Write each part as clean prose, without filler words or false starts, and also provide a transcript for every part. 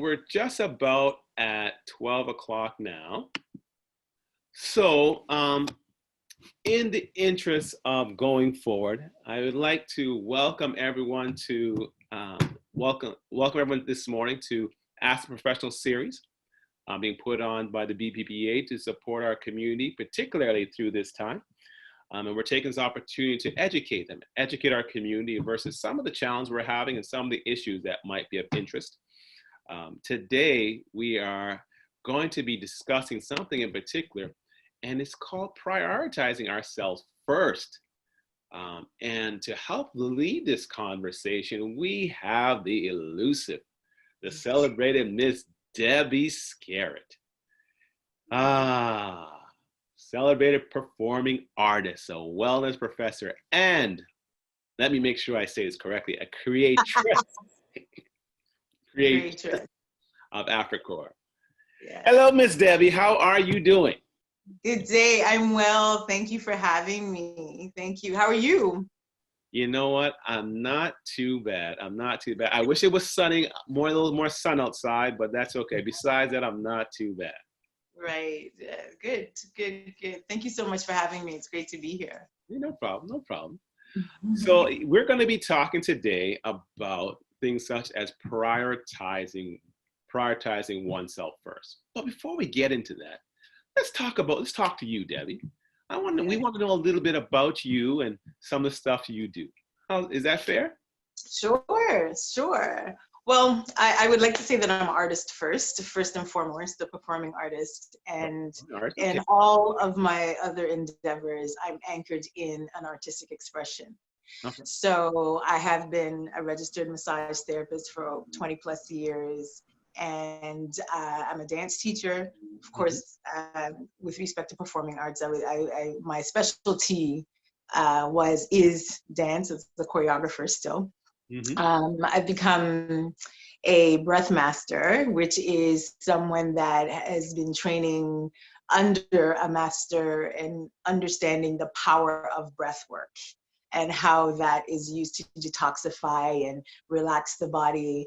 we're just about at 12 o'clock now. So in the interest of going forward, I would like to welcome everyone to welcome everyone this morning to Ask the Professional series being put on by the BPPA to support our community, particularly through this time. And we're taking this opportunity to educate our community versus some of the challenges we're having and some of the issues that might be of interest. Today, we are going to be discussing something in particular, and it's called prioritizing ourselves first. And to help lead this conversation, we have the elusive, the celebrated Miss Debbie Skerritt. Celebrated performing artist, a wellness professor, and let me make sure I say this correctly, a creatress. Creatress of AfriCorps. Yeah. Hello, Miss Debbie. How are you doing? Good day. I'm well. Thank you for having me. Thank you. How are you? You know what? I'm not too bad. I'm not too bad. I wish it was sunny, a little more sun outside, but that's okay. Besides that, I'm not too bad. Right. Good. Thank you so much for having me. It's great to be here. No problem. So we're going to be talking today about things such as prioritizing oneself first. But before we get into that, let's talk to you, Debbie. We want to know a little bit about you and some of the stuff you do. Is that fair? Sure. Well, I would like to say that I'm an artist first and foremost, a performing artist. And in all of my other endeavors, I'm anchored in an artistic expression. Okay. So I have been a registered massage therapist for 20 plus years. And I'm a dance teacher. Of course, with respect to performing arts, my specialty is dance as a choreographer still. Mm-hmm. I've become a breath master, which is someone that has been training under a master and understanding the power of breath work and how that is used to detoxify and relax the body,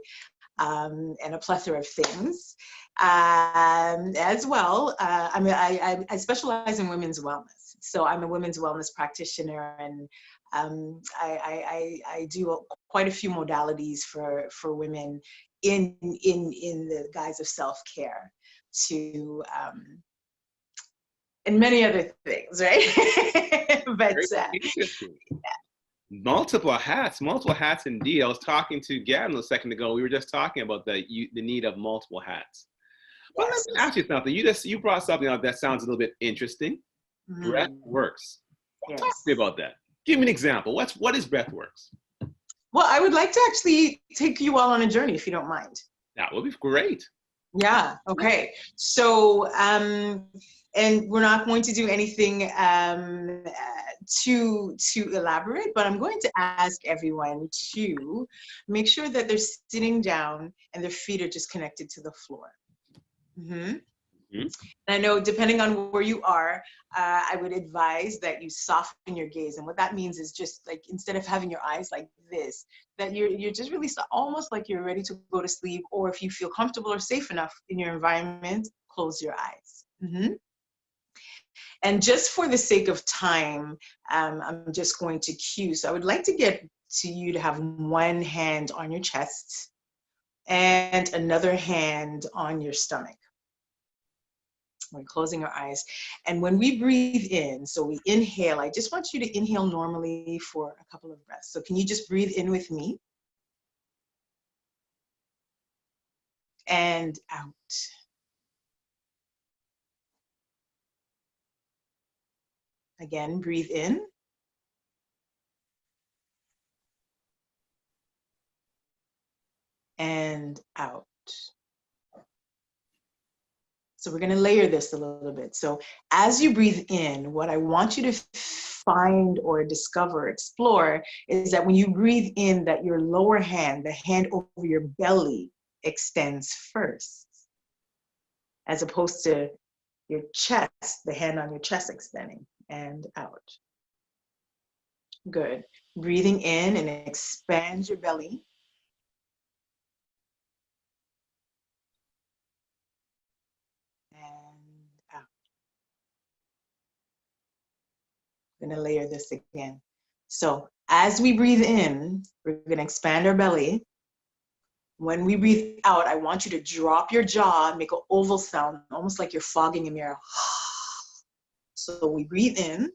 and a plethora of things. As well, I specialize in women's wellness. So I'm a women's wellness practitioner, and I do quite a few modalities for women in the guise of self-care and many other things, right? But multiple hats indeed. I was talking to Gavin a second ago. We were just talking about the need of multiple hats. Well, yes. Let me ask you something. You brought something up that sounds a little bit interesting. Mm-hmm. Breathworks. Yes. Talk to me about that. Give me an example. What is Breathworks? Well, I would like to actually take you all on a journey, if you don't mind. That would be great. Yeah. Okay. So, and we're not going to do anything too elaborate, but I'm going to ask everyone to make sure that they're sitting down and their feet are just connected to the floor. Mm-hmm. Mm-hmm. And I know depending on where you are, I would advise that you soften your gaze. And what that means is just like, instead of having your eyes like this, that you're just really almost like you're ready to go to sleep, or if you feel comfortable or safe enough in your environment, close your eyes. Mm-hmm. And just for the sake of time, I'm just going to cue. So I would like to get to you to have one hand on your chest and another hand on your stomach. We're closing our eyes. And when we breathe in, so we inhale, I just want you to inhale normally for a couple of breaths. So can you just breathe in with me? And out. Again, breathe in. And out. So we're going to layer this a little bit. So as you breathe in, what I want you to find or discover, explore, is that when you breathe in, that your lower hand, the hand over your belly, extends first, as opposed to your chest, the hand on your chest extending, and out. Good. Breathing in, and expand your belly. I'm gonna layer this again. So as we breathe in, we're gonna expand our belly. When we breathe out, I want you to drop your jaw and make an oval sound, almost like you're fogging a mirror. So we breathe in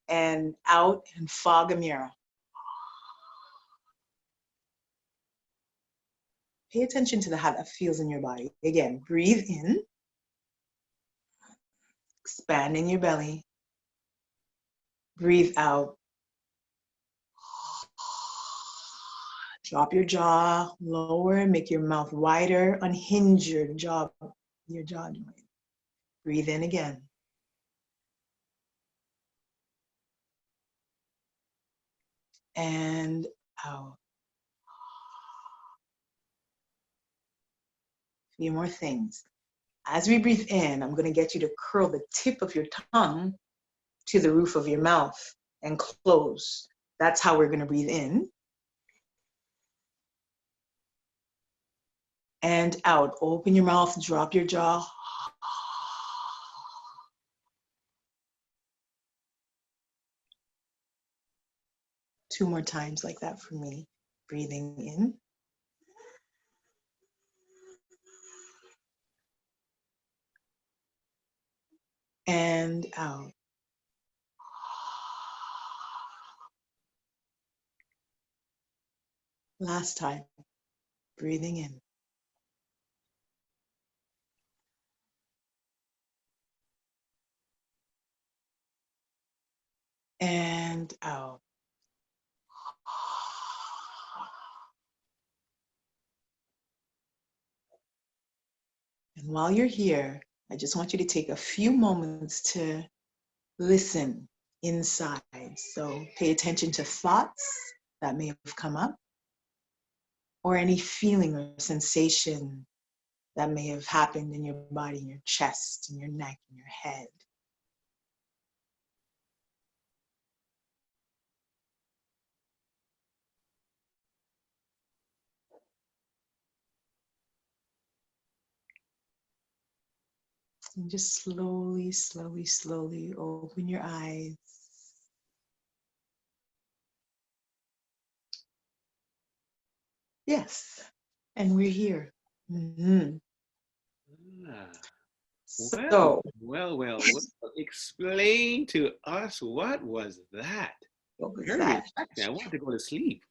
and out and fog a mirror. Pay attention to how that feels in your body. Again, breathe in, expand in your belly. Breathe out. Drop your jaw lower, make your mouth wider, unhinge your jaw joint. Breathe in again. And out. A few more things. As we breathe in, I'm going to get you to curl the tip of your tongue to the roof of your mouth and close. That's how we're going to breathe in. And out. Open your mouth, drop your jaw. Two more times like that for me. Breathing in. And out. Last time. Breathing in. And out. And while you're here, I just want you to take a few moments to listen inside. So pay attention to thoughts that may have come up, or any feeling or sensation that may have happened in your body, in your chest, in your neck, in your head. And just slowly, slowly, slowly open your eyes. Yes, and we're here. Mm-hmm. Well, well. Explain to us, what was that? What was Very that? relaxing. I want to go to sleep.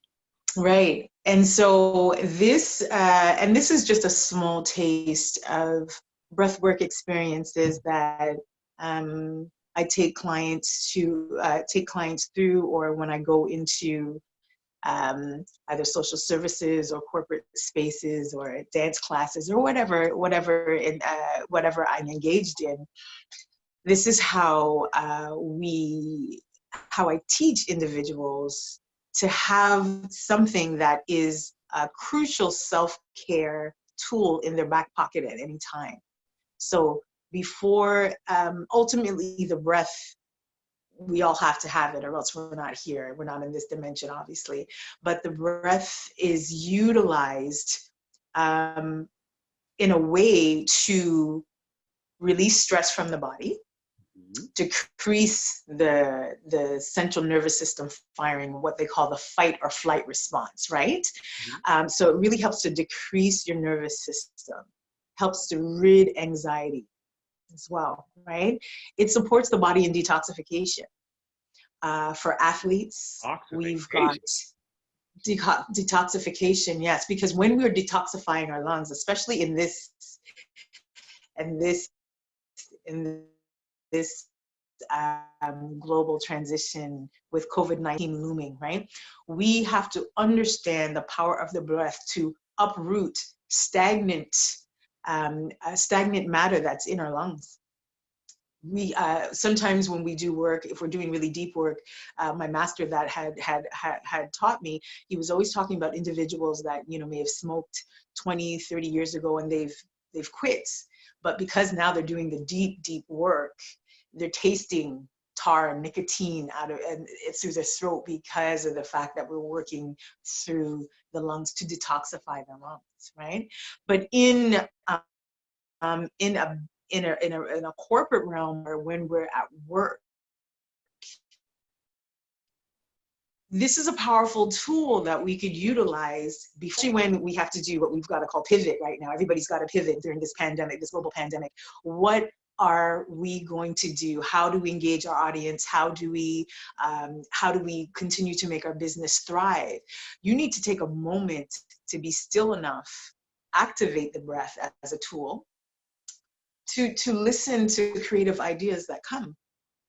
Right. And so this is just a small taste of breathwork experiences that I take clients through, or when I go into either social services or corporate spaces or dance classes or whatever I'm engaged in. This is how I teach individuals to have something that is a crucial self-care tool in their back pocket at any time. So before, ultimately the breath, we all have to have it, or else we're not here. We're not in this dimension, obviously. But the breath is utilized in a way to release stress from the body, decrease the central nervous system firing, what they call the fight or flight response, right? So it really helps to decrease your nervous system, helps to rid anxiety as well, right? It supports the body in detoxification. For athletes, we've got detoxification, yes, because when we're detoxifying our lungs, especially in this global transition with COVID-19 looming, right? We have to understand the power of the breath to uproot stagnant matter that's in our lungs. We sometimes when we do work, if we're doing really deep work, my master that had taught me, he was always talking about individuals that, you know, may have smoked 20, 30 years ago and they've quit, but because now they're doing the deep work, they're tasting tar and nicotine and it's through their throat because of the fact that we're working through the lungs to detoxify the lungs, right? But in a in a corporate realm, or when we're at work, this is a powerful tool that we could utilize, especially when we have to do what we've got to call pivot right now. Everybody's got to pivot during this pandemic, this global pandemic. What are we going to do? How do we engage our audience? How do we continue to make our business thrive? You need to take a moment to be still enough, activate the breath as a tool to listen to creative ideas that come.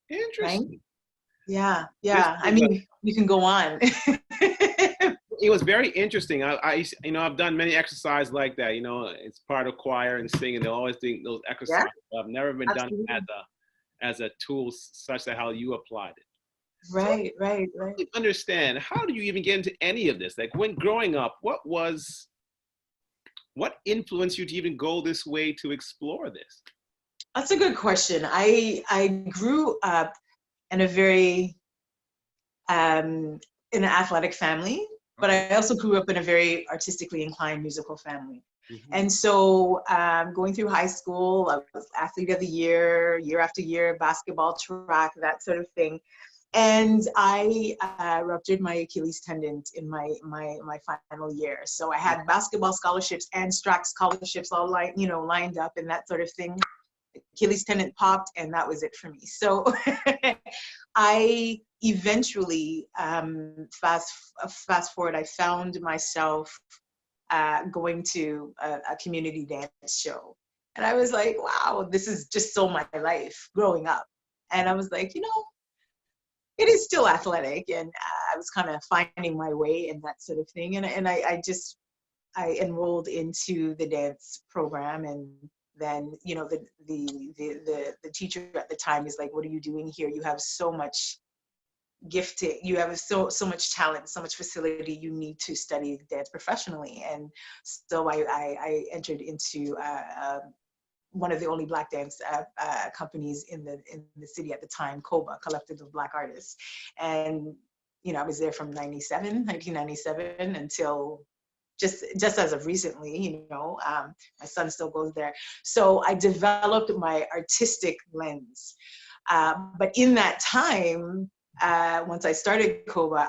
Interesting. Right? Yeah. I mean, you can go on. It was very interesting. I've done many exercises like that. It's part of choir and singing. They're always doing those exercises. Yeah, I've never been done as a tool such that how you applied it. Right. Understand, how do you even get into any of this? Like, when growing up, what influenced you to even go this way to explore this? That's a good question. I grew up in a very in an athletic family, but I also grew up in a very artistically inclined musical family. Mm-hmm. And so going through high school, I was athlete of the year after year, basketball, track, that sort of thing. And I ruptured my Achilles tendon in my final year. So I had basketball scholarships and track scholarships all lined up and that sort of thing. Achilles tendon popped, and that was it for me. So I eventually, fast forward, I found myself going to a community dance show. And I was like, wow, this is just so my life growing up. And I was like, it is still athletic. And I was kind of finding my way and that sort of thing. And I enrolled into the dance program, and then the teacher at the time is like, what are you doing here? You have so much gifting, you have so much talent, so much facility, you need to study dance professionally. And so I entered into one of the only Black dance companies in the city at the time, COBA, Collective of Black Artists. And I was there from 1997 until just as of recently. My son still goes there. So I developed my artistic lens. But in that time, once I started COBA,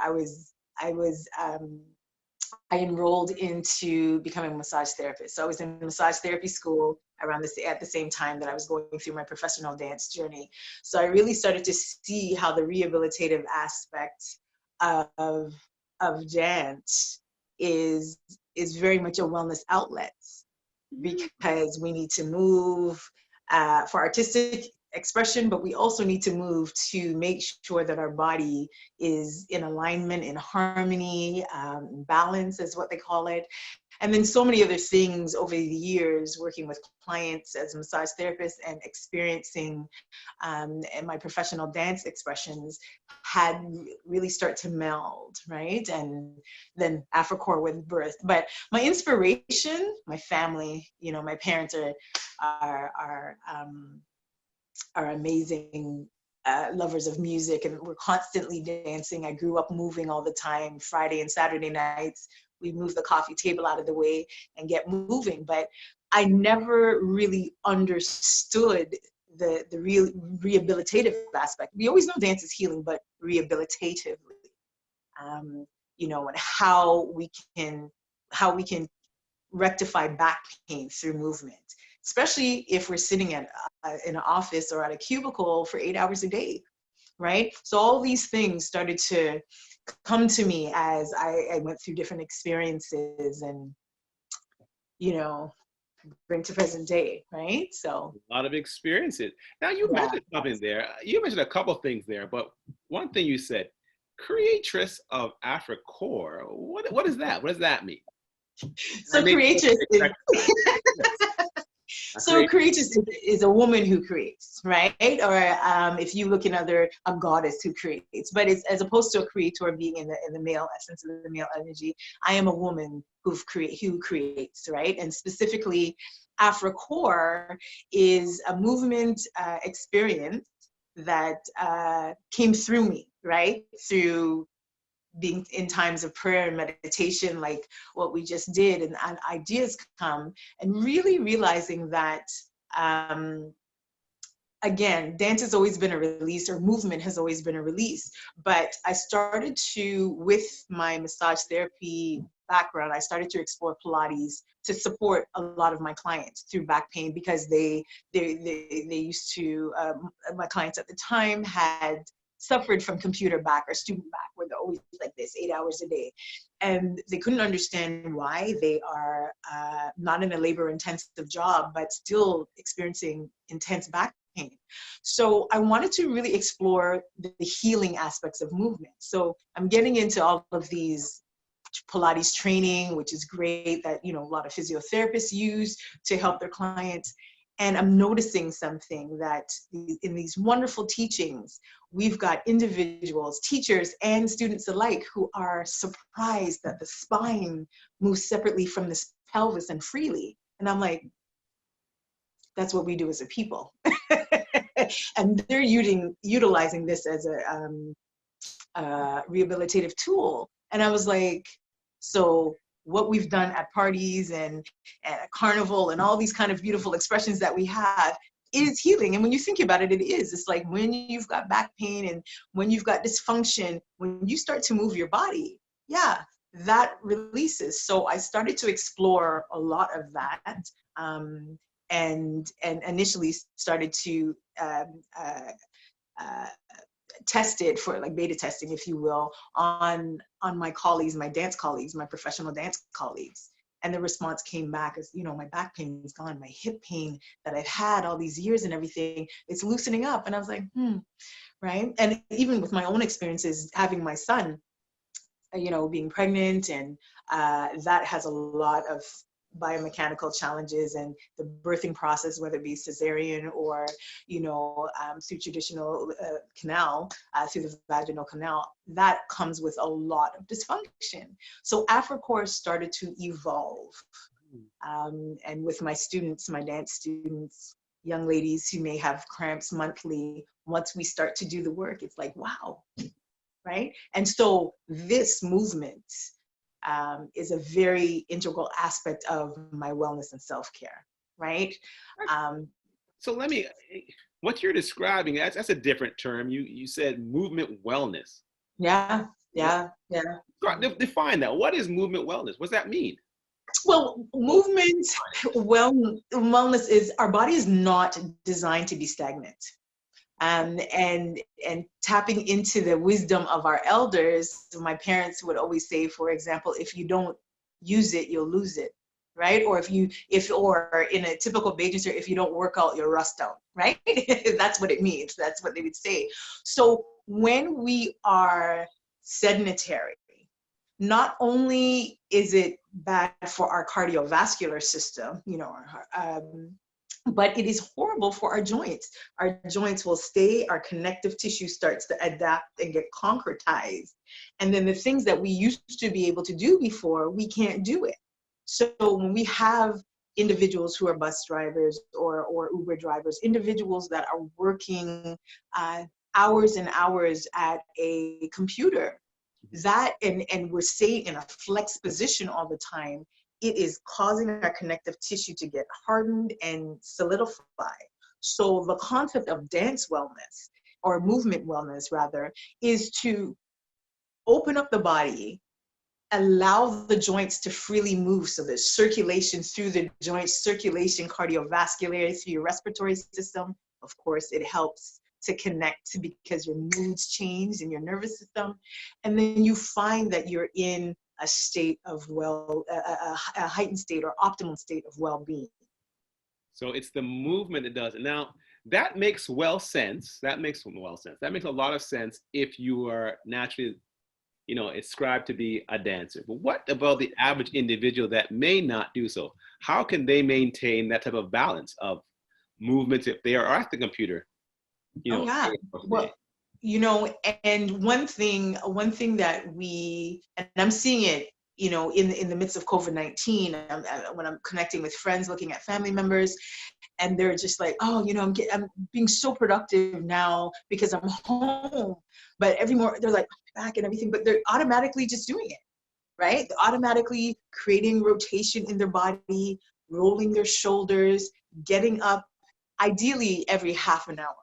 I enrolled into becoming a massage therapist. So I was in massage therapy school at the same time that I was going through my professional dance journey. So I really started to see how the rehabilitative aspect of dance is very much a wellness outlet, because we need to move for artistic expression, but we also need to move to make sure that our body is in alignment, in harmony, balance is what they call it. And then so many other things over the years, working with clients as a massage therapist and experiencing and my professional dance expressions had really start to meld, right? And then AfriCore was birthed. But my inspiration, my family, my parents are amazing lovers of music, and we're constantly dancing. I grew up moving all the time. Friday and Saturday nights, we move the coffee table out of the way and get moving. But I never really understood the real rehabilitative aspect. We always know dance is healing, but rehabilitatively, and how we can rectify back pain through movement, especially if we're sitting in an office or at a cubicle for 8 hours a day, right? So all these things started to come to me as I went through different experiences and, bring to present day, right? So a lot of experiences. Now you mentioned something there. You mentioned a couple of things there, but one thing you said, creatress of AfriCore. What is that? What does that mean? So creatress is a woman who creates, right? Or if you look in a goddess who creates. But it's as opposed to a creator being in the male essence of the male energy. I am a woman who creates, right? And specifically, AfriCore is a movement experience that came through me, right? Through being in times of prayer and meditation, like what we just did, and ideas come, and really realizing that Again, dance has always been a release, or movement has always been a release. But I started to, with my massage therapy background, I started to explore Pilates to support a lot of my clients through back pain, because they used to, my clients at the time had suffered from computer back or student back, where they're always like this, 8 hours a day. And they couldn't understand why they are not in a labor intensive job, but still experiencing intense back pain. So I wanted to really explore the healing aspects of movement. So I'm getting into all of these Pilates training, which is great, that, you know, a lot of physiotherapists use to help their clients. And I'm noticing something, that in these wonderful teachings, we've got individuals, teachers and students alike, who are surprised that the spine moves separately from the pelvis and freely. And I'm like, that's what we do as a people. And they're utilizing this as a rehabilitative tool. And I was like, so what we've done at parties and at carnival and all these kind of beautiful expressions that we have is healing. And when you think about it, it is. It's like when you've got back pain and when you've got dysfunction, when you start to move your body, yeah, that releases. So I started to explore a lot of that. And initially started to test it for, like, beta testing, if you will, on my colleagues, my dance colleagues, my professional dance colleagues. And the response came back as, you know, my back pain is gone, my hip pain that I've had all these years and everything, it's loosening up. And I was like, right? And even with my own experiences, having my son, you know, being pregnant, and that has a lot of biomechanical challenges, and the birthing process, whether it be cesarean or, you know, through traditional canal, through the vaginal canal, that comes with a lot of dysfunction. So AfriCore started to evolve. And with my students, my dance students, young ladies who may have cramps monthly, once we start to do the work, it's like, wow, right? And so this movement is a very integral aspect of my wellness and self-care, right? So let me, what you're describing, that's a different term. You said movement wellness. Yeah. Define that. What is movement wellness? What does that mean? Well, movement wellness is, our body is not designed to be stagnant. And tapping into the wisdom of our elders, my parents would always say, for example, if you don't use it, you'll lose it, right? Or or in a typical Bajan, if you don't work out, you'll rust out, right? That's what it means. That's what they would say. So when we are sedentary, not only is it bad for our cardiovascular system, you know, but it is horrible for our joints. Our joints will stay, our connective tissue starts to adapt and get concretized. And then the things that we used to be able to do before, we can't do it. So when we have individuals who are bus drivers or Uber drivers, individuals that are working hours and hours at a computer, that, and we're staying in a flex position all the time, it is causing our connective tissue to get hardened and solidify. So the concept of dance wellness, or movement wellness rather, is to open up the body, allow the joints to freely move. So there's circulation through the joints, circulation cardiovascular through your respiratory system. Of course, it helps to connect, because your moods change in your nervous system. And then you find that you're in a state of a heightened state or optimal state of well-being. So it's the movement that does it. Now, that makes sense. That makes a lot of sense if you are naturally, you know, ascribed to be a dancer. But what about the average individual that may not do so? How can they maintain that type of balance of movements if they are at the computer? You know, well, you know, and one thing that and I'm seeing it, you know, in the midst of COVID-19, when I'm connecting with friends, looking at family members, and they're just like, oh, you know, I'm being so productive now because I'm home. But every morning they're like, back and everything, but they're automatically just doing it, right? They're automatically creating rotation in their body, rolling their shoulders, getting up ideally every half an hour,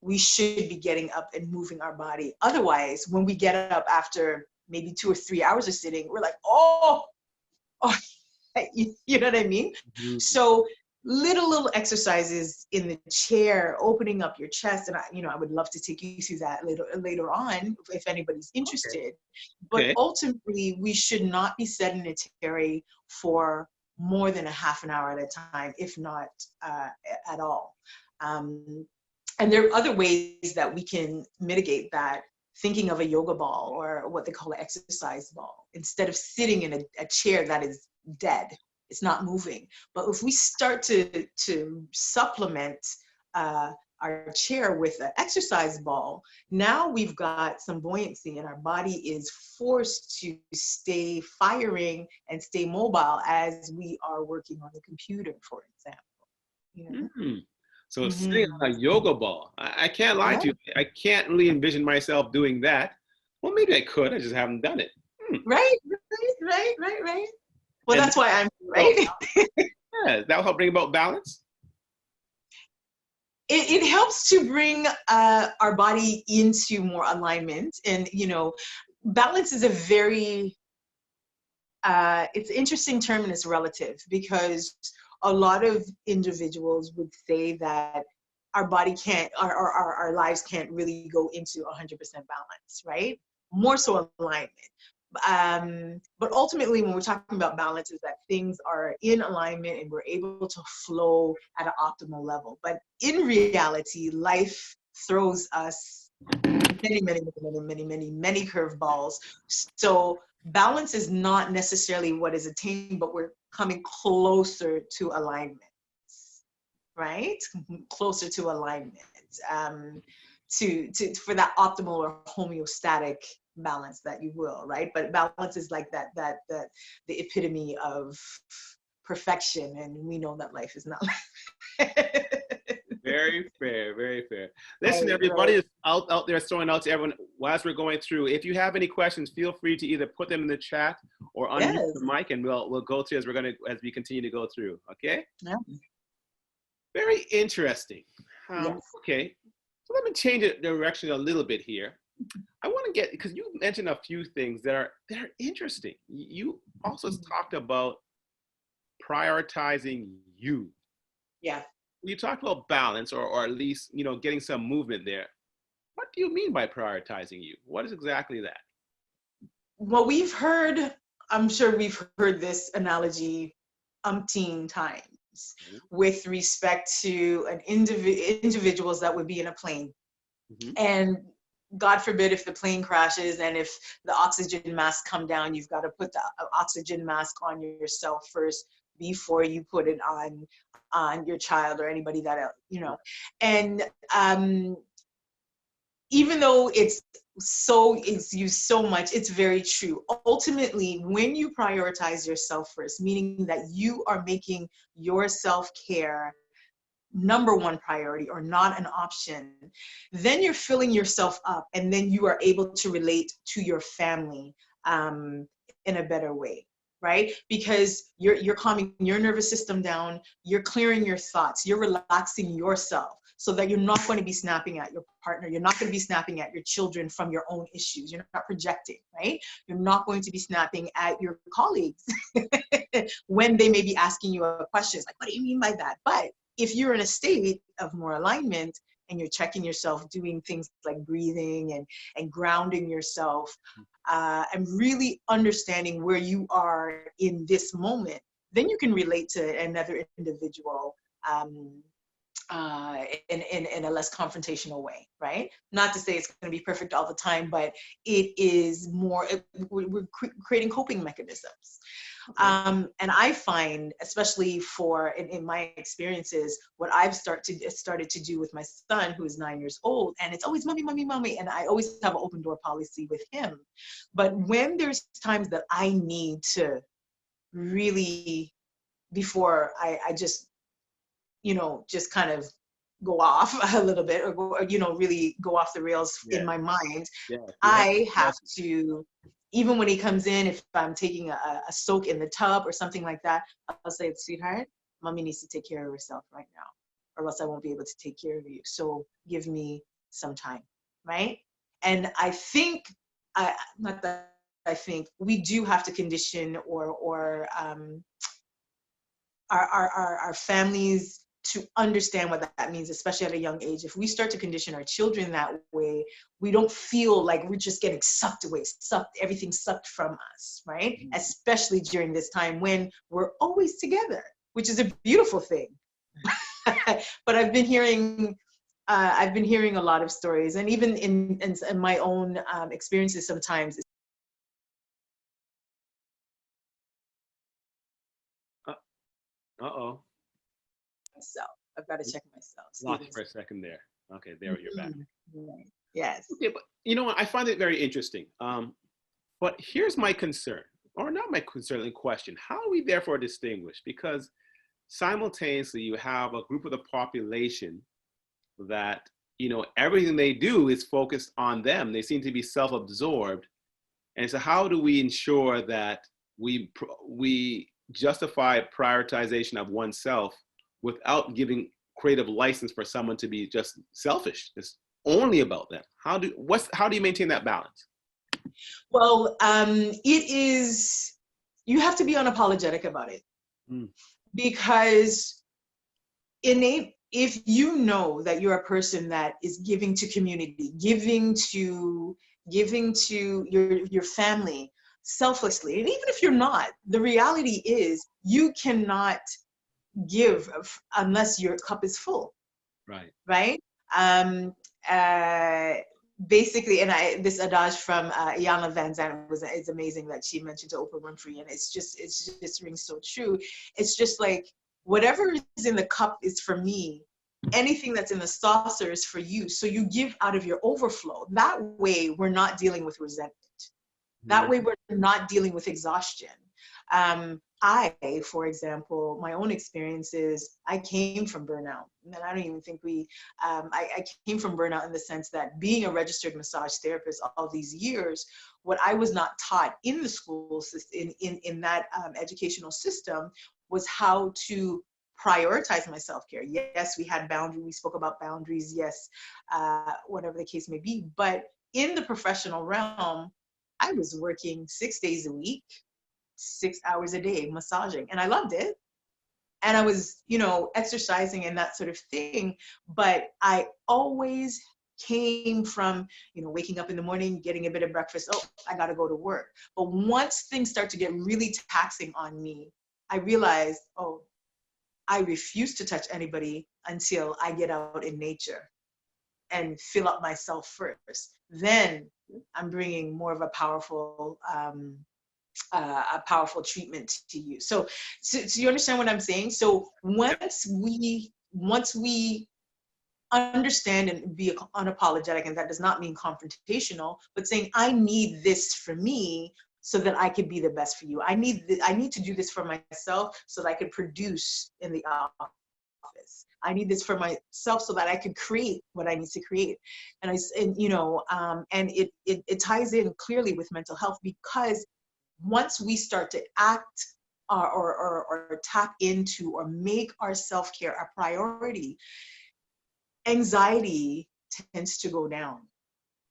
we should be getting up and moving our body. Otherwise, when we get up after maybe 2 or 3 hours of sitting, we're like, oh, you know what I mean? Mhm. So little exercises in the chair, opening up your chest, and I would love to take you through that later on if anybody's interested. But Okay. ultimately, we should not be sedentary for more than a half an hour at a time, if not at all. And there are other ways that we can mitigate that. Thinking of a yoga ball or what they call an exercise ball, instead of sitting in a chair that is dead, it's not moving. But if we start to supplement our chair with an exercise ball, now we've got some buoyancy and our body is forced to stay firing and stay mobile as we are working on the computer, for example. You know? Mm. So sitting Mm-hmm. on a yoga ball, I can't lie Yeah. to you. I can't really envision myself doing that. Well, maybe I could. I just haven't done it. Right. Well, And that's why I'm so, right. yeah, that will help bring about balance. It helps to bring our body into more alignment, and balance is a very it's an interesting term and it's relative, because a lot of individuals would say that our body can't, our lives can't really go into 100% balance, right? More so alignment. But ultimately, when we're talking about balance, is that things are in alignment and we're able to flow at an optimal level. But in reality, life throws us many curveballs. So balance is not necessarily what is attained, but we're coming closer to alignment, right? Closer to alignment, for that optimal or homeostatic balance, that you will, right? But balance is like that the epitome of perfection, and we know that life is not Very fair, very fair. Listen, right, everybody right. is out there throwing out to everyone as we're going through. If you have any questions, feel free to either put them in the chat or unmute Yes. the mic, and we'll go through as we continue to go through. Okay. Yeah. Very interesting. Yes. Okay. So let me change the direction a little bit here. I want to get, because you mentioned a few things that are interesting. You also talked about prioritizing you. Yeah. You talked about balance, or at least getting some movement there. What do you mean by prioritizing you? What is exactly that? Well, I'm sure we've heard this analogy umpteen times with respect to individuals that would be in a plane. Mm-hmm. And God forbid if the plane crashes and if the oxygen mask come down, you've got to put the oxygen mask on yourself first before you put it on your child or anybody that and even though it's used so much, it's very true. Ultimately, when you prioritize yourself first, meaning that you are making your self-care number one priority or not an option, then you're filling yourself up, and then you are able to relate to your family in a better way, right? Because you're calming your nervous system down, you're clearing your thoughts, you're relaxing yourself, so that you're not going to be snapping at your partner, you're not going to be snapping at your children from your own issues, you're not projecting, right? You're not going to be snapping at your colleagues when they may be asking you a question. It's like, what do you mean by that? But if you're in a state of more alignment and you're checking yourself, doing things like breathing and grounding yourself, and really understanding where you are in this moment, then you can relate to another individual in a less confrontational way, right? Not to say it's going to be perfect all the time, but it is more, we're creating coping mechanisms. And I find, especially in my experiences, what I've started to do with my son, who is 9 years old, and it's always mommy, mommy, mommy, and I always have an open door policy with him. But when there's times that I need to really, before I just, just kind of go off a little bit, or really go off the rails in my mind, I have to, even when he comes in, if I'm taking a soak in the tub or something like that, I'll say, sweetheart, mommy needs to take care of herself right now. or else I won't be able to take care of you. So give me some time, right? And I think, not that I think, we do have to condition our families to understand what that means, especially at a young age. If we start to condition our children that way, we don't feel like we're just getting sucked away, everything sucked from us, right? Especially during this time when we're always together, which is a beautiful thing. But I've been hearing a lot of stories, and even in my own experiences sometimes. Uh-oh. Myself. I've got to check myself. Lost you for a second there. Okay, there you're back. Right. Yes. Okay, but you know what? I find it very interesting. But here's my concern, or not my concern, in question. How do we therefore distinguish? Because simultaneously, you have a group of the population that, you know, everything they do is focused on them. They seem to be self-absorbed. And so how do we ensure that we justify prioritization of oneself without giving creative license for someone to be just selfish, just only about them? How do you maintain that balance? Well, you have to be unapologetic about it. Because if you know that you're a person that is giving to community, giving to your family selflessly, and even if you're not, the reality is you cannot give unless your cup is full. Right. Basically, and this adage from Iyanla Vanzant is amazing that she mentioned to Oprah Winfrey, and it just rings so true. It's just like, whatever is in the cup is for me. Anything that's in the saucer is for you. So you give out of your overflow. That way, we're not dealing with resentment. That way, we're not dealing with exhaustion. For example, my own experiences, I came from burnout. And I don't even think I came from burnout in the sense that being a registered massage therapist all these years, what I was not taught in the school system, in that educational system, was how to prioritize my self-care. Yes, we had boundaries, we spoke about boundaries, yes, whatever the case may be. But in the professional realm, I was working 6 days a week, 6 hours a day massaging, and I loved it. And I was, exercising and that sort of thing. But I always came from, waking up in the morning, getting a bit of breakfast. Oh, I got to go to work. But once things start to get really taxing on me, I realized, oh, I refuse to touch anybody until I get out in nature and fill up myself first. Then I'm bringing more of a powerful treatment to you. So you understand what I'm saying? So once we understand and be unapologetic, and that does not mean confrontational, but saying, I need this for me so that I could be the best for you. I need to do this for myself so that I could produce in the office. I need this for myself so that I could create what I need to create. And it ties in clearly with mental health, because once we start to act or tap into or make our self-care a priority, anxiety tends to go down.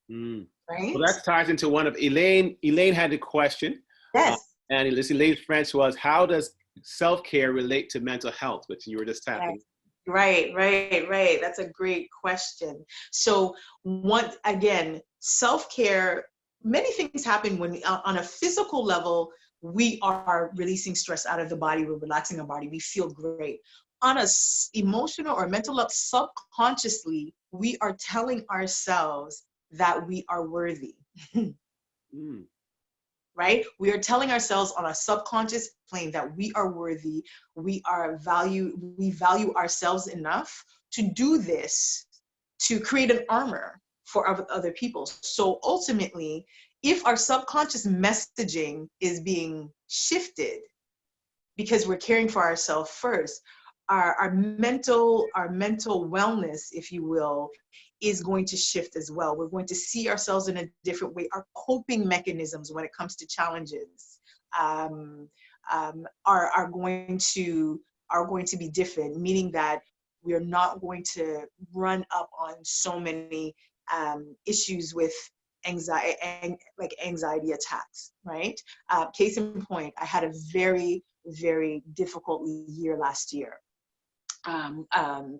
Right? Well, that ties into one of Elaine. Elaine had a question. Yes. And Elaine's French was, how does self-care relate to mental health, which you were just tapping? Right. That's a great question. So self-care, many things happen when on a physical level, we are releasing stress out of the body, we're relaxing our body, we feel great. On a emotional or mental level, subconsciously, we are telling ourselves that we are worthy. Right? We are telling ourselves on a subconscious plane that we are worthy, we value ourselves enough to do this, to create an armor for other people. So ultimately, if our subconscious messaging is being shifted because we're caring for ourselves first, our mental wellness, if you will, is going to shift as well. We're going to see ourselves in a different way. Our coping mechanisms when it comes to challenges are going to be different, meaning that we are not going to run up on so many issues with anxiety attacks, right? Case in point, I had a very, very difficult year last year,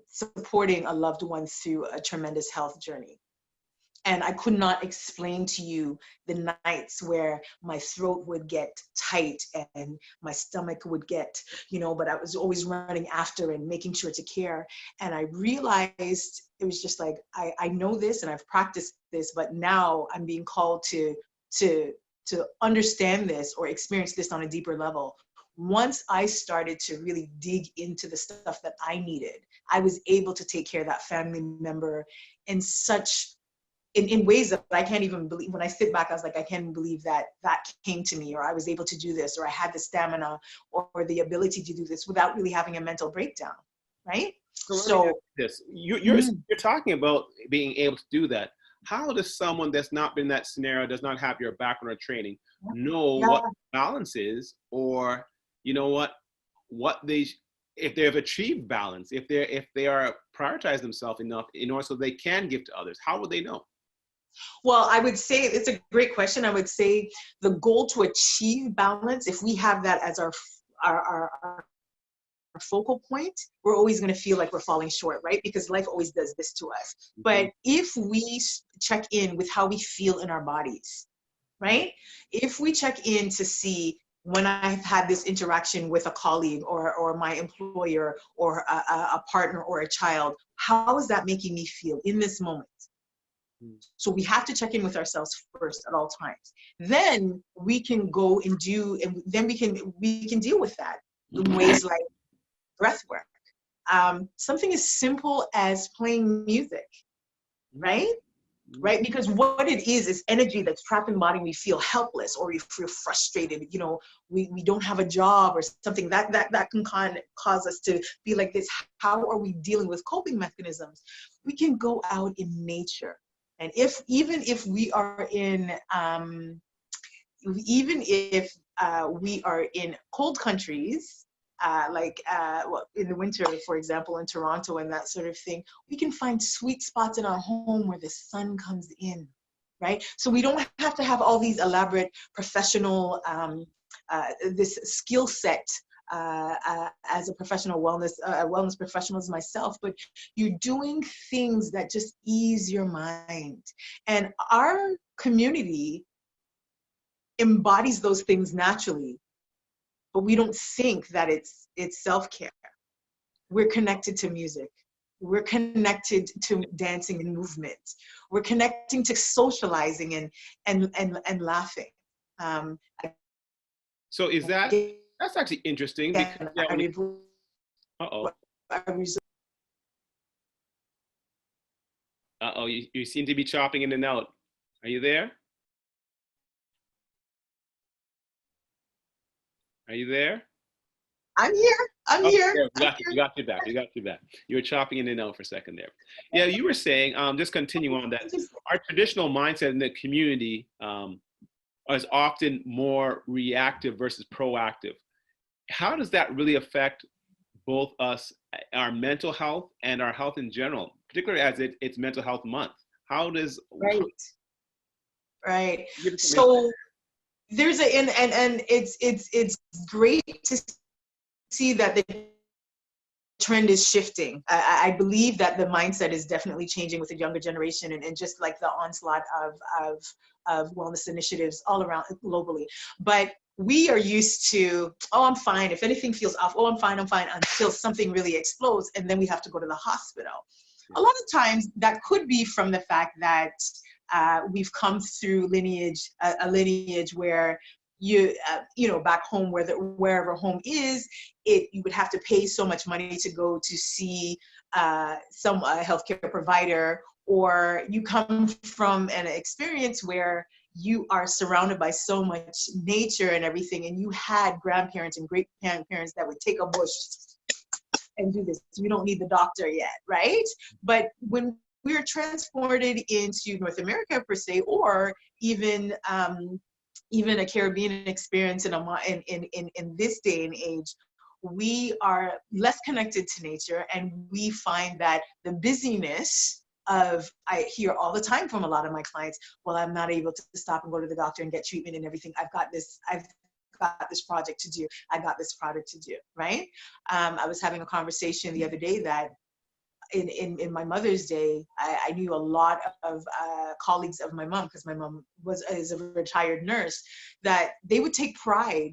supporting a loved one through a tremendous health journey. And I could not explain to you the nights where my throat would get tight and my stomach would get, but I was always running after and making sure to care. And I realized it was just like, I know this and I've practiced this, but now I'm being called to understand this or experience this on a deeper level. Once I started to really dig into the stuff that I needed, I was able to take care of that family member in ways that I can't even believe. When I sit back, I was like, I can't believe that came to me, or I was able to do this, or I had the stamina or the ability to do this without really having a mental breakdown, right? So you're talking about being able to do that. How does someone that's not been in that scenario, does not have your background or training, know what balance is, or if they've achieved balance, if they are prioritize themselves enough in order so they can give to others? How would they know? Well, I would say it's a great question. I would say the goal to achieve balance, if we have that as our focal point, we're always going to feel like we're falling short, right? Because life always does this to us. Mm-hmm. But if we check in with how we feel in our bodies, right? If we check in to see when I've had this interaction with a colleague or my employer or a partner or a child, how is that making me feel in this moment? So we have to check in with ourselves first at all times. Then we can go and then we can deal with that in ways like breath work. Something as simple as playing music, right? Right? Because what it is energy that's trapped in the body. We feel helpless or we feel frustrated. We don't have a job or something that can cause us to be like this. How are we dealing with coping mechanisms? We can go out in nature. And even if we are in cold countries, in the winter, for example, in Toronto and that sort of thing, we can find sweet spots in our home where the sun comes in, right? So we don't have to have all these elaborate professional, this skill set as a professional wellness professional as myself, but you're doing things that just ease your mind. And our community embodies those things naturally, but we don't think that it's self-care. We're connected to music. We're connected to dancing and movement. We're connecting to socializing and laughing. So that's actually interesting because you seem to be chopping in and out. Are you there? Are you there? I'm here. I'm here. We got you back. You were chopping in and out for a second there. Yeah, you were saying, just continue on that. Our traditional mindset in the community is often more reactive versus proactive. How does that really affect both us, our mental health, and our health in general, particularly as it's Mental Health Month? How does right. So there's and it's great to see that the trend is shifting. I believe that the mindset is definitely changing with the younger generation and just like the onslaught of wellness initiatives all around globally. But we are used to, oh, I'm fine. If anything feels off, oh, I'm fine, until something really explodes and then we have to go to the hospital. A lot of times that could be from the fact that we've come through a lineage where back home, wherever home is, you would have to pay so much money to go to see some healthcare provider, or you come from an experience where you are surrounded by so much nature and everything, and you had grandparents and great grandparents that would take a bush and do this. You don't need the doctor yet, right? But when we are transported into North America per se, or even a Caribbean experience in this day and age, we are less connected to nature, and we find that the busyness of, I hear all the time from a lot of my clients, well, I'm not able to stop and go to the doctor and get treatment and everything. I've got this project to do. I got this product to do, right? I was having a conversation the other day that in my Mother's Day, I knew a lot of colleagues of my mom, because my mom is a retired nurse, that they would take pride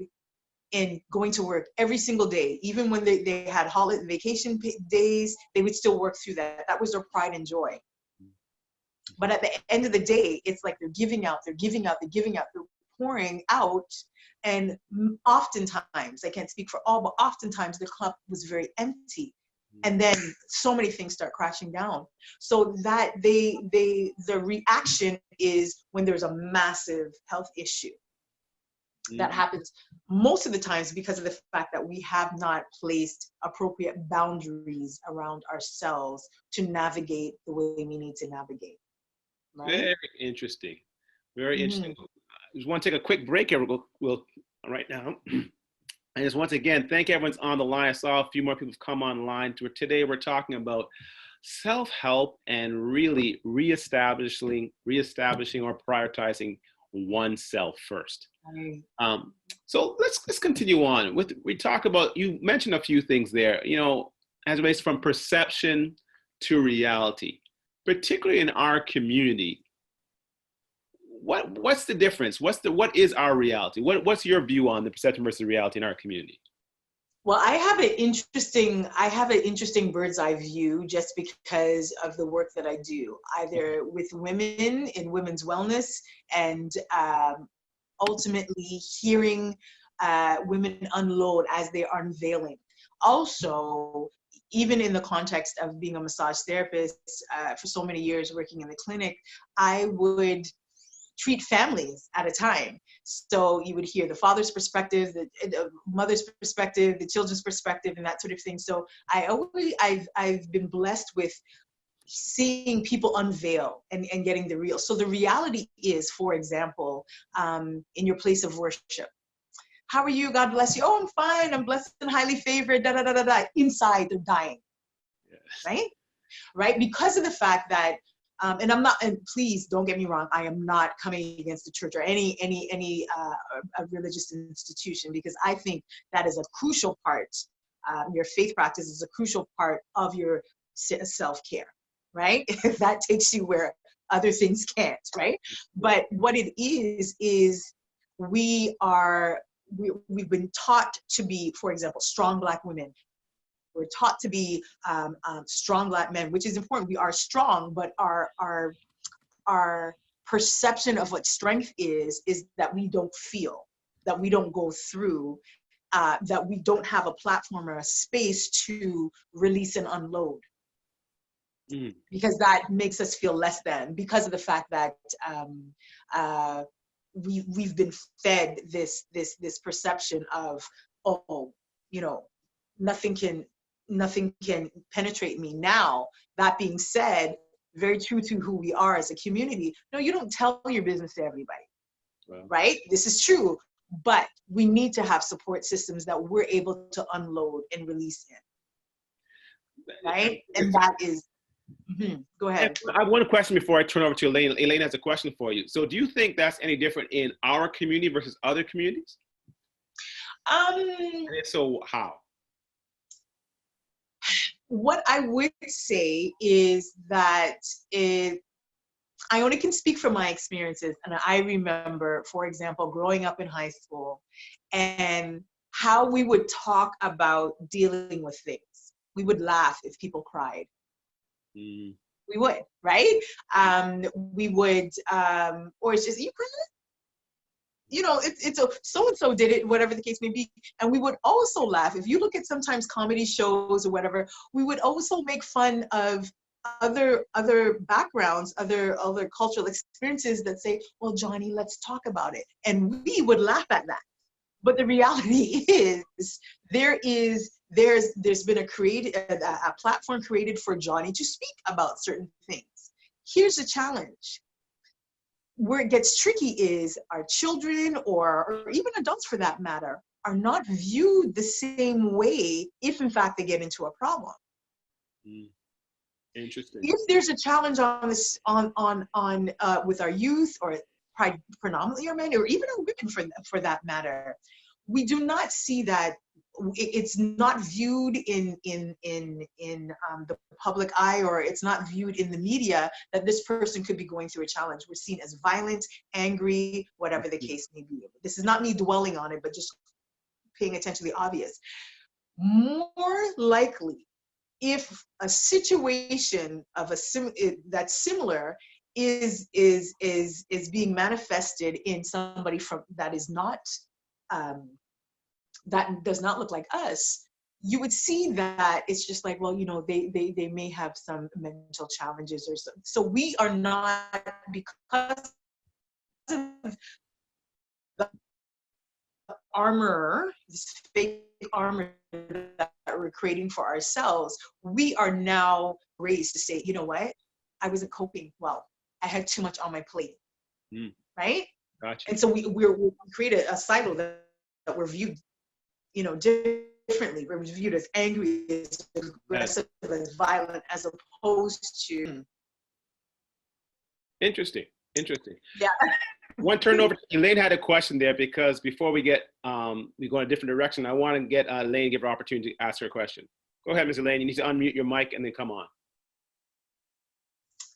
in going to work every single day. Even when they had holiday vacation days, they would still work through that. That was their pride and joy. But at the end of the day, it's like they're giving out, they're pouring out. And oftentimes, I can't speak for all, but oftentimes the cup was very empty. And then so many things start crashing down. So that the reaction is when there's a massive health issue. That happens most of the times because of the fact that we have not placed appropriate boundaries around ourselves to navigate the way we need to navigate. Right? Very interesting. Very interesting. I just want to take a quick break here. We'll right now. I just once again thank everyone's on the line. I saw a few more people come online. Today we're talking about self-help and really reestablishing or prioritizing oneself first. So let's continue on. We talk about, you mentioned a few things there, as it relates from perception to reality, particularly in our community. What's the difference? What is our reality? What's your view on the perception versus reality in our community? Well, I have an interesting bird's eye view just because of the work that I do, either with women in women's wellness and ultimately hearing women unload as they are unveiling. Also, even in the context of being a massage therapist for so many years working in the clinic, I would treat families at a time. So you would hear the father's perspective, the mother's perspective, the children's perspective, and that sort of thing. So I've been blessed with seeing people unveil and getting the real. So the reality is, for example, in your place of worship, how are you? God bless you. Oh, I'm fine. I'm blessed and highly favored. Da da da da da. Inside, they're dying. Yes. Right? Because of the fact that, and I'm not. And please don't get me wrong. I am not coming against the church or any a religious institution, because I think that is a crucial part. Your faith practice is a crucial part of your self-care. Right? That takes you where other things can't, right? But what it is we've been taught to be, for example, strong Black women. We're taught to be strong Black men, which is important. We are strong, but our perception of what strength is that we don't feel, that we don't go through, that we don't have a platform or a space to release and unload. Because that makes us feel less than, because of the fact that we've been fed this perception of, nothing can penetrate me. Now, that being said, very true to who we are as a community. No, you don't tell your business to everybody, right? This is true, but we need to have support systems that we're able to unload and release in, right? And that is. Go ahead. I have one question before I turn over to Elaine. Elaine has a question for you. So do you think that's any different in our community versus other communities? And if so, how? What I would say is that I only can speak from my experiences. And I remember, for example, growing up in high school and how we would talk about dealing with things. We would laugh if people cried. We would, right? We would, or it's just, you it's a so-and-so did it, whatever the case may be. And we would also laugh. If you look at sometimes comedy shows or whatever, we would also make fun of other backgrounds, other cultural experiences that say, well, Johnny, let's talk about it. And we would laugh at that. But the reality is there's been a platform created for Johnny to speak about certain things. Here's the challenge. Where it gets tricky is our children or even adults for that matter are not viewed the same way if in fact they get into a problem. Interesting. If there's a challenge on this with our youth, or predominantly our men, or even our women for that matter, we do not see that. It's not viewed in the public eye, or it's not viewed in the media that this person could be going through a challenge. We're seen as violent, angry, whatever the case may be. This is not me dwelling on it, but just paying attention to the obvious. More likely, if a situation of that's similar is being manifested in somebody that is not that does not look like us, you would see that it's just like, well, they may have some mental challenges or so. So we are not, because of the armor, this fake armor that we're creating for ourselves, we are now raised to say, you know what, I wasn't coping well. I had too much on my plate, right? Gotcha. And so we create a silo that we're viewed, differently. We're viewed as angry, as aggressive, as violent, as opposed to. Interesting. Yeah. One turn over. Elaine had a question there, because before we go in a different direction, I want to get Elaine, give her opportunity to ask her question. Go ahead, Ms. Elaine. You need to unmute your mic and then come on.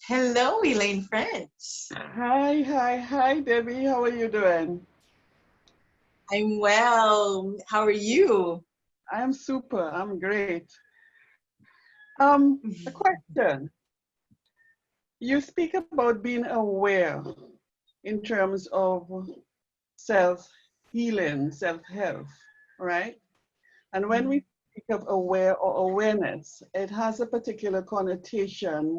Hello, Elaine French. Hi, Debbie. How are you doing? I'm well. How are you? I'm super. I'm great. A question. You speak about being aware in terms of self-healing, self-health, right? And when we speak of aware or awareness, it has a particular connotation,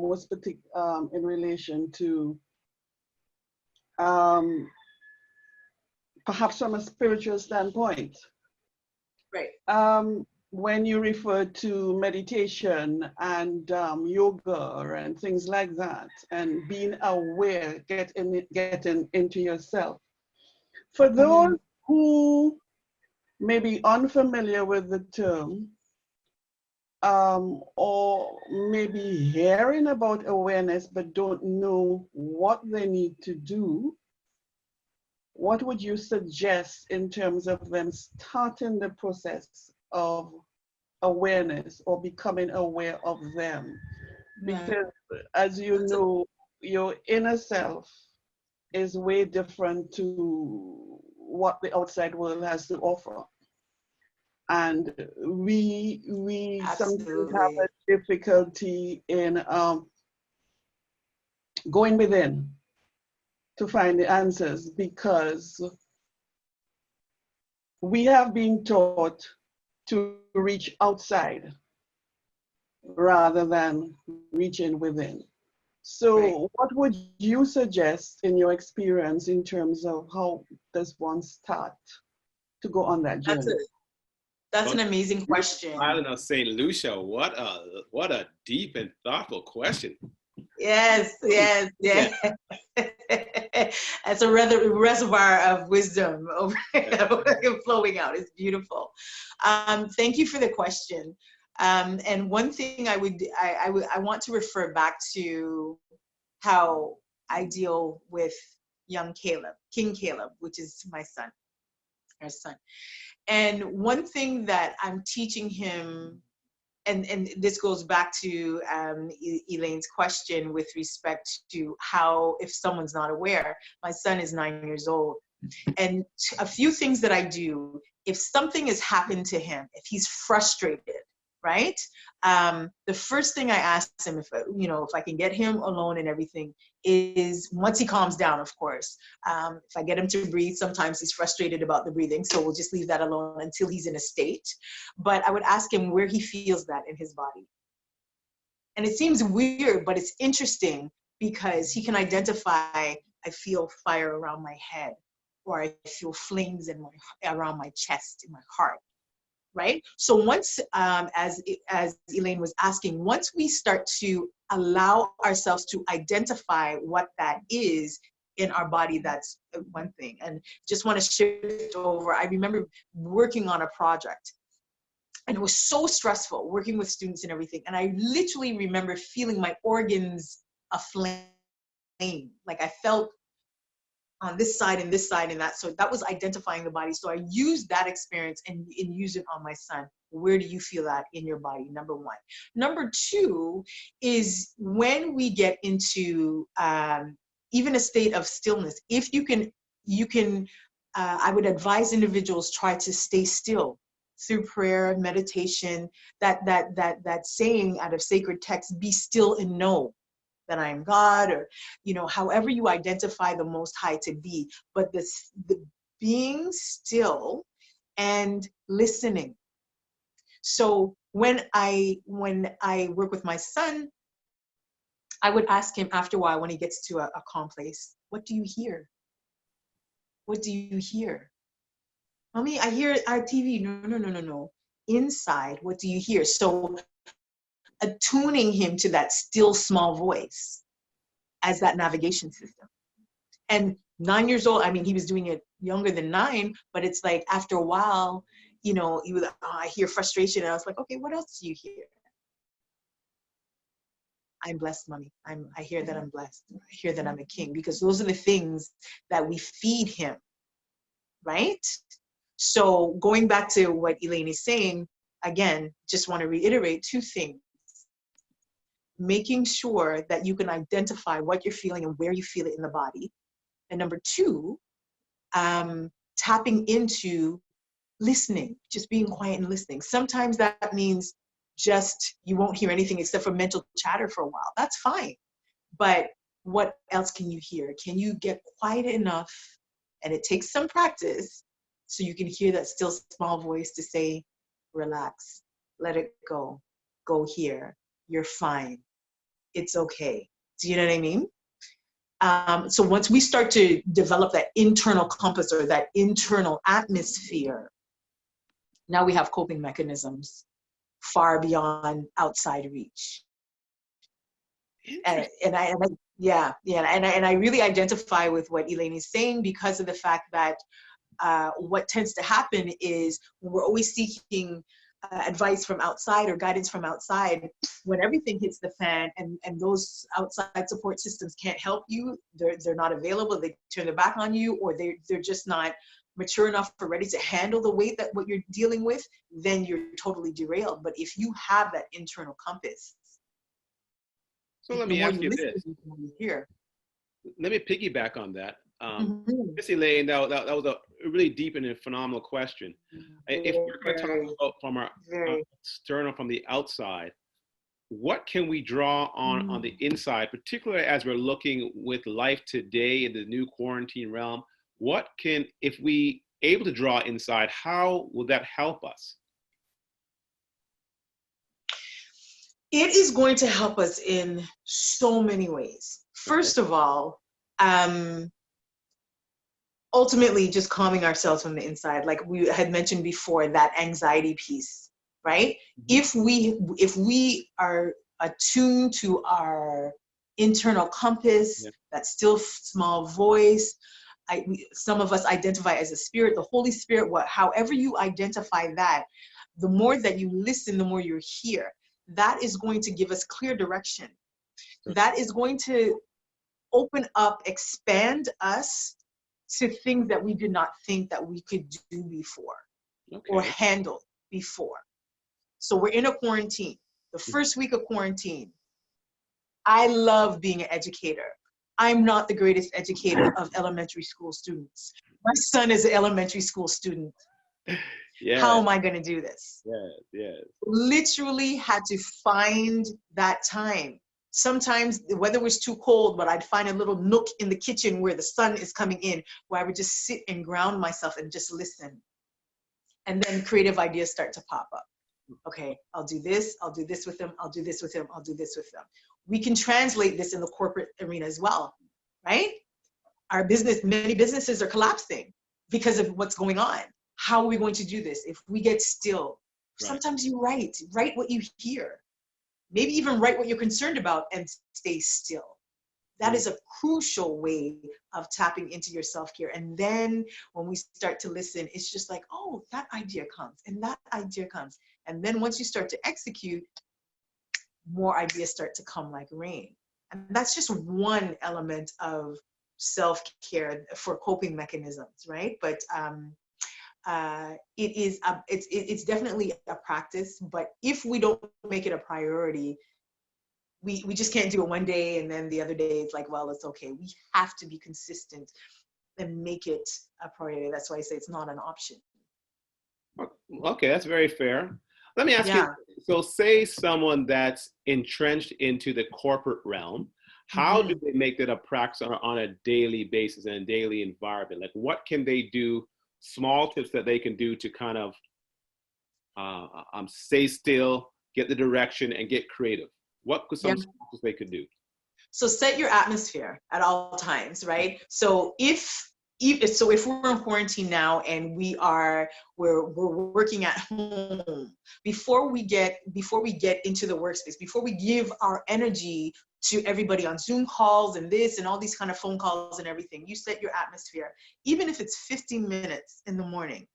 in relation to perhaps from a spiritual standpoint. Right. When you refer to meditation and yoga and things like that, and being aware, getting into yourself. For those who may be unfamiliar with the term, or maybe hearing about awareness but don't know what they need to do, what would you suggest in terms of them starting the process of awareness or becoming aware of them? Because as you know, your inner self is way different to what the outside world has to offer. And we sometimes have a difficulty in going within to find the answers, because we have been taught to reach outside rather than reaching within. So what would you suggest in your experience in terms of how does one start to go on that journey? That's an amazing question. Island of St. Lucia, what a deep and thoughtful question. Yes. That's a reservoir of wisdom flowing out. It's beautiful. Thank you for the question. And one thing I want to refer back to how I deal with young Caleb, King Caleb, which is my son, our son. And one thing that I'm teaching him, and this goes back to Elaine's question with respect to how, if someone's not aware, my son is 9 years old. And a few things that I do, if something has happened to him, if he's frustrated, right? The first thing I ask him, if I can get him alone and everything, is once he calms down, of course. If I get him to breathe, sometimes he's frustrated about the breathing, so we'll just leave that alone until he's in a state. But I would ask him where he feels that in his body. And it seems weird, but it's interesting because he can identify, I feel fire around my head, or I feel flames around my chest, in my heart. Right? So once, as Elaine was asking, once we start to allow ourselves to identify what that is, in our body, that's one thing. And just want to shift over. I remember working on a project, and it was so stressful working with students and everything. And I literally remember feeling my organs aflame. Like I felt on this side and this side and that. So that was identifying the body. So I used that experience and use it on my son. Where do you feel that in your body? Number one. Number two is when we get into even a state of stillness, if you can, I would advise individuals try to stay still through prayer, meditation, that saying out of sacred text, be still and know that I am God, or, you know, however you identify the Most High to be, but the being still and listening. So when I work with my son, I would ask him after a while when he gets to a calm place, what do you hear? What do you hear? Mommy, I hear our TV. No. Inside, what do you hear? So attuning him to that still small voice as that navigation system. And 9 years old, I mean, he was doing it younger than 9, but it's like after a while, you know, he was, I hear frustration. And I was like, okay, what else do you hear? I'm blessed, Mommy. I hear that I'm blessed. I hear that I'm a king, because those are the things that we feed him, right? So going back to what Elaine is saying, again, just want to reiterate 2 things. Making sure that you can identify what you're feeling and where you feel it in the body. And number 2, tapping into listening, just being quiet and listening. Sometimes that means just you won't hear anything except for mental chatter for a while. That's fine. But what else can you hear? Can you get quiet enough, and it takes some practice, so you can hear that still small voice to say, relax, let it go here, you're fine, it's okay. Do you know what I mean? So once we start to develop that internal compass or that internal atmosphere, now we have coping mechanisms far beyond outside reach. And I really identify with what Elaine is saying, because of the fact that what tends to happen is when we're always seeking advice from outside or guidance from outside, when everything hits the fan and those outside support systems can't help you, they're not available, they turn their back on you, or they're just not mature enough or ready to handle the weight that what you're dealing with, then you're totally derailed. But if you have that internal compass, so let me ask you this. Let me piggyback on that. Miss Elaine, that was a really deep and a phenomenal question. If we're going to talk about from our external, from the outside, what can we draw on the inside, particularly as we're looking with life today in the new quarantine realm? What can, if we able to draw inside, how will that help us? It is going to help us in so many ways. First of all, ultimately just calming ourselves from the inside, like we had mentioned before, that anxiety piece, right? If we are attuned to our internal compass, that still small voice, some of us identify as a spirit, the Holy Spirit, however you identify that, the more that you listen, the more you hear. That is going to give us clear direction. That is going to open up, expand us to things that we did not think that we could do before or handle before. So we're in a quarantine. The first week of quarantine, I love being an educator. I'm not the greatest educator of elementary school students. My son is an elementary school student. How am I going to do this? Literally had to find that time. Sometimes the weather was too cold, but I'd find a little nook in the kitchen where the sun is coming in, where I would just sit and ground myself and just listen. And then creative ideas start to pop up. Okay, I'll do this with them, I'll do this with them, I'll do this with them. We can translate this in the corporate arena as well, right? Many businesses are collapsing because of what's going on. How are we going to do this? If we get still, sometimes you write what you hear. Maybe even write what you're concerned about and stay still. That is a crucial way of tapping into your self-care. And then when we start to listen, it's just like, oh, that idea comes and that idea comes. And then once you start to execute, more ideas start to come like rain. And that's just one element of self-care for coping mechanisms, right? But it's definitely a practice, but if we don't make it a priority, we just can't do it one day and then the other day it's like, well, it's okay. We have to be consistent and make it a priority. That's why I say it's not an option. Okay, that's very fair. Let me ask you, so say someone that's entrenched into the corporate realm, how do they make that a practice on a daily basis in a daily environment? Like what can they do, small tips that they can do to kind of stay still, get the direction and get creative? What could some small tips they could do? So set your atmosphere at all times, right? So if we're in quarantine now and we're working at home, before we get into the workspace, before we give our energy to everybody on Zoom calls and this and all these kind of phone calls and everything, you set your atmosphere, even if it's 15 minutes in the morning,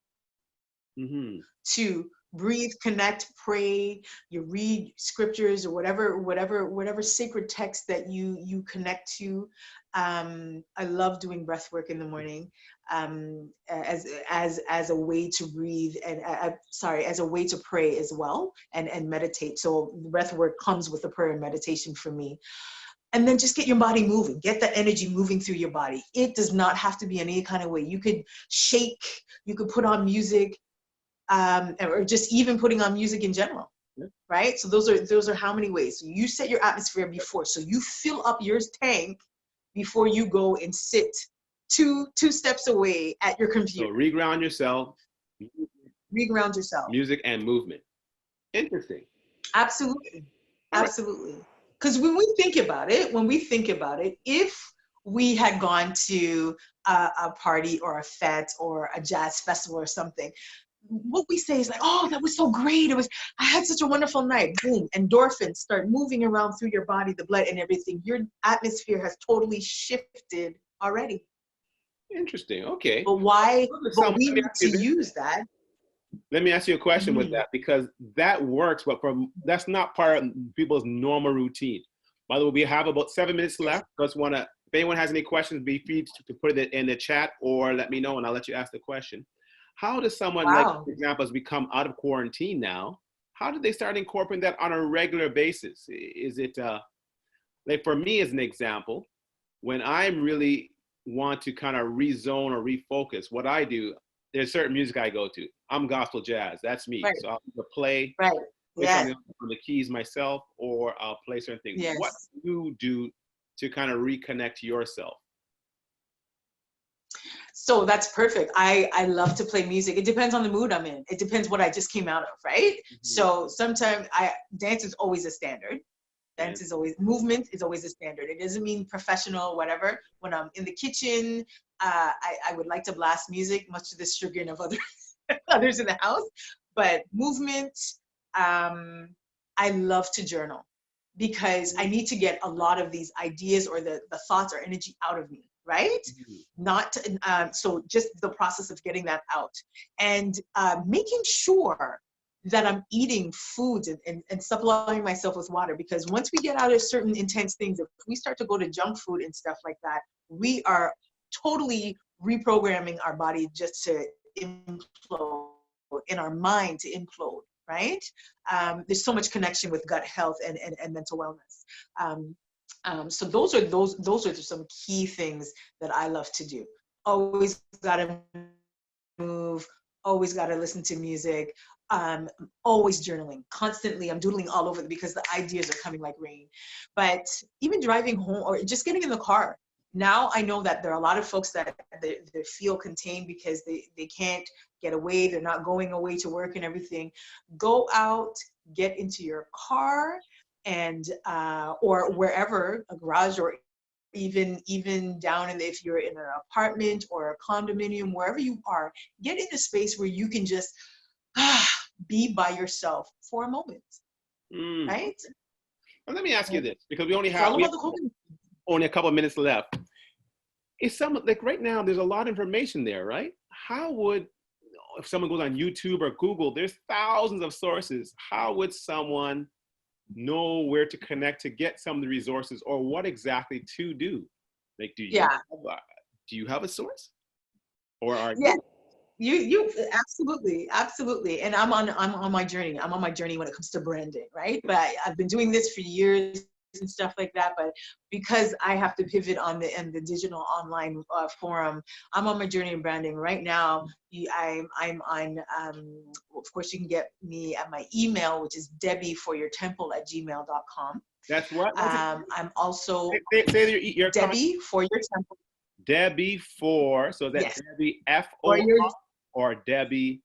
to breathe, connect, pray, you read scriptures or whatever sacred text that you connect to. I love doing breath work in the morning as a way to breathe and as a way to pray as well and meditate. So breath work comes with the prayer and meditation for me. And then just get your body moving, get the energy moving through your body. It does not have to be in any kind of way. You could shake, you could put on music, or just even putting on music in general, right? So those are how many ways. So you set your atmosphere before, so you fill up your tank before you go and sit two steps away at your computer. So reground yourself. Reground yourself. Music and movement. Interesting. Absolutely, absolutely. Because when we think about it, if we had gone to a party or a fete or a jazz festival or something, what we say is like, oh, that was so great. I had such a wonderful night. Boom, endorphins start moving around through your body, the blood and everything. Your atmosphere has totally shifted already. Interesting. Okay. But we need to use that. Let me ask you a question with that, because that works, but that's not part of people's normal routine. By the way, we have about 7 minutes left. If anyone has any questions, be free to put it in the chat or let me know and I'll let you ask the question. How does someone, like, for example, as we come out of quarantine now, how do they start incorporating that on a regular basis? Is it, like for me as an example, when I really want to kind of rezone or refocus, what I do, there's certain music I go to. I'm gospel jazz, that's me. Right. So I'll either play on the keys myself or I'll play certain things. Yes. What do you do to kind of reconnect yourself? So that's perfect. I love to play music. It depends on the mood I'm in. It depends what I just came out of, right? So sometimes dance is always a standard. Dance is always, movement is always a standard. It doesn't mean professional, whatever. When I'm in the kitchen, I would like to blast music, much to the chagrin of others in the house. But movement, I love to journal because I need to get a lot of these ideas or the thoughts or energy out of me. Right? So just the process of getting that out and making sure that I'm eating foods and supplying myself with water, because once we get out of certain intense things, if we start to go to junk food and stuff like that, we are totally reprogramming our body just to implode, in our mind to implode, right? There's so much connection with gut health and mental wellness. So those are some key things that I love to do. Always gotta move, always gotta listen to music, always journaling, constantly. I'm doodling all over because the ideas are coming like rain. But even driving home or just getting in the car. Now I know that there are a lot of folks that they feel contained because they can't get away, they're not going away to work and everything. Go out, get into your car, and or wherever, a garage, or even down if you're in an apartment or a condominium, wherever you are, get in a space where you can just be by yourself for a moment, right? Well, let me ask you this, because we only a couple of minutes left. If someone, like right now, there's a lot of information there, right? How would, if someone goes on YouTube or Google, there's thousands of sources. How would someone know where to connect to get some of the resources, or what exactly to do? Like, do you have a source, or are you absolutely. And I'm on my journey. I'm on my journey when it comes to branding, right? But I've been doing this for years and stuff like that. But because I have to pivot on the digital online forum, I'm on my journey in branding right now. I'm on. Of course, you can get me at my email, which is debbieforyourtemple@gmail.com. That's what. I'm also say your Debbie for your temple. Debbie for, so that's Yes. Debbie F-O-R or Debbie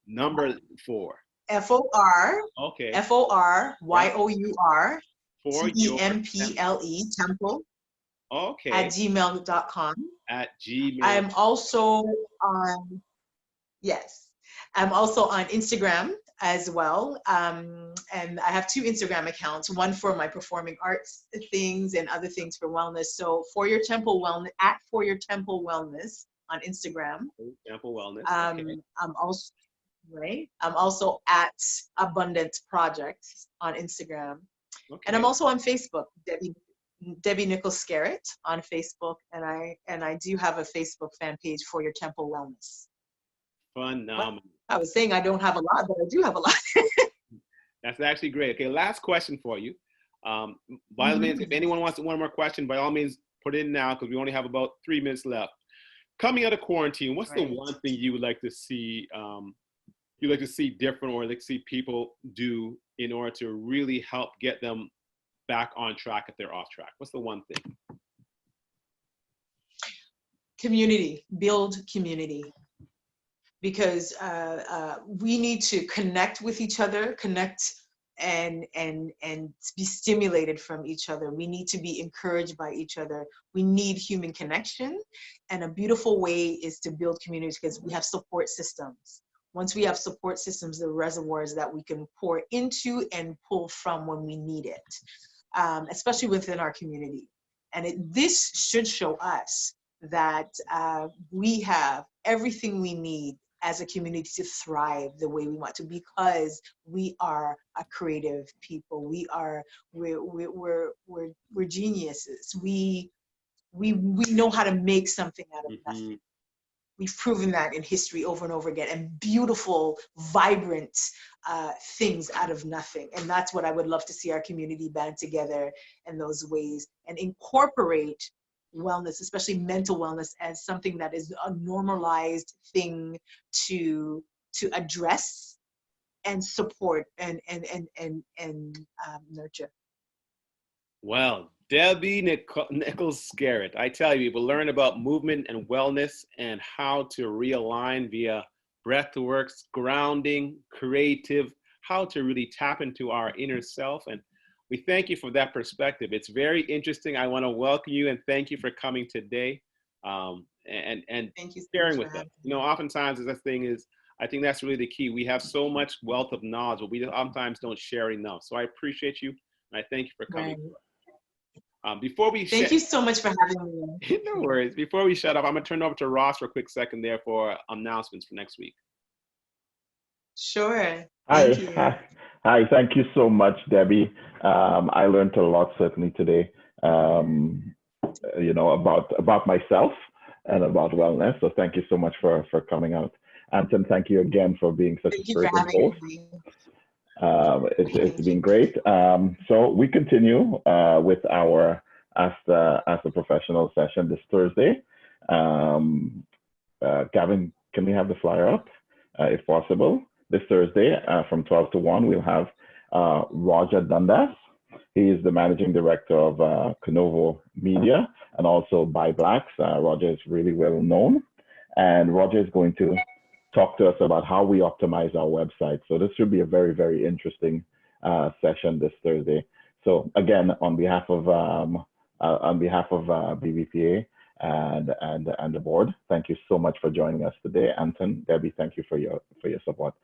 number 4. F-O-R. Okay. F-O-R-Y-O-U-R. For T-E-M-P-L-E, temple. Okay. At gmail.com. At Gmail. I'm also on, I'm also on Instagram as well. And I have 2 Instagram accounts, one for my performing arts things and other things for wellness. So For Your Temple Wellness, at For Your Temple Wellness on Instagram. Temple Wellness. Okay. I'm also at Abundance Project on Instagram. Okay. And I'm also on Facebook, Debbie Nichols Skerritt on Facebook, and I do have a Facebook fan page For Your Temple Wellness. Phenomenal. I was saying I don't have a lot, but I do have a lot. That's actually great. Okay, last question for you. By all means, if anyone wants one more question, by all means, put it in now because we only have about 3 minutes left. Coming out of quarantine, what's the one thing you would like to see? You'd like to see different, or like to see people do in order to really help get them back on track if they're off track? What's the one thing? Community, build community. Because we need to connect with each other, connect and be stimulated from each other. We need to be encouraged by each other. We need human connection. And a beautiful way is to build communities because we have support systems. Once we have support systems, the reservoirs that we can pour into and pull from when we need it, especially within our community. And this should show us that we have everything we need as a community to thrive the way we want to, because we are a creative people. We're geniuses. We know how to make something out of nothing. We've proven that in history over and over again, and beautiful, vibrant things out of nothing. And that's what I would love to see our community band together in those ways and incorporate wellness, especially mental wellness, as something that is a normalized thing to address and support and nurture. Well, Debbie Nichols Skerritt, I tell you, we'll learn about movement and wellness and how to realign via breathworks, grounding, creative, how to really tap into our inner self. And we thank you for that perspective. It's very interesting. I want to welcome you and thank you for coming today and thank you so sharing with us. You know, oftentimes the thing is, I think that's really the key. We have so much wealth of knowledge, but we sometimes don't share enough. So I appreciate you and I thank you for coming. Before we thank you so much for having me. No worries. Before we shut up, I'm going to turn over to Ross for a quick second there for announcements for next week. Sure. Hi, thank you so much, Debbie. I learned a lot certainly today, you know, about myself and about wellness. So thank you so much for coming out. Anton, thank you again for being such a great host. It's been great. So we continue with our Ask the Professional session this Thursday. Gavin, can we have the flyer up if possible? This Thursday from 12 to 1, we'll have Roger Dundas. He is the managing director of Canovo Media and also Buy Blacks. Roger is really well known. And Roger is going to talk to us about how we optimize our website. So this should be a very, very interesting session this Thursday. So again, on behalf of BBPA and the board, thank you so much for joining us today. Anton, Debbie, thank you for your support.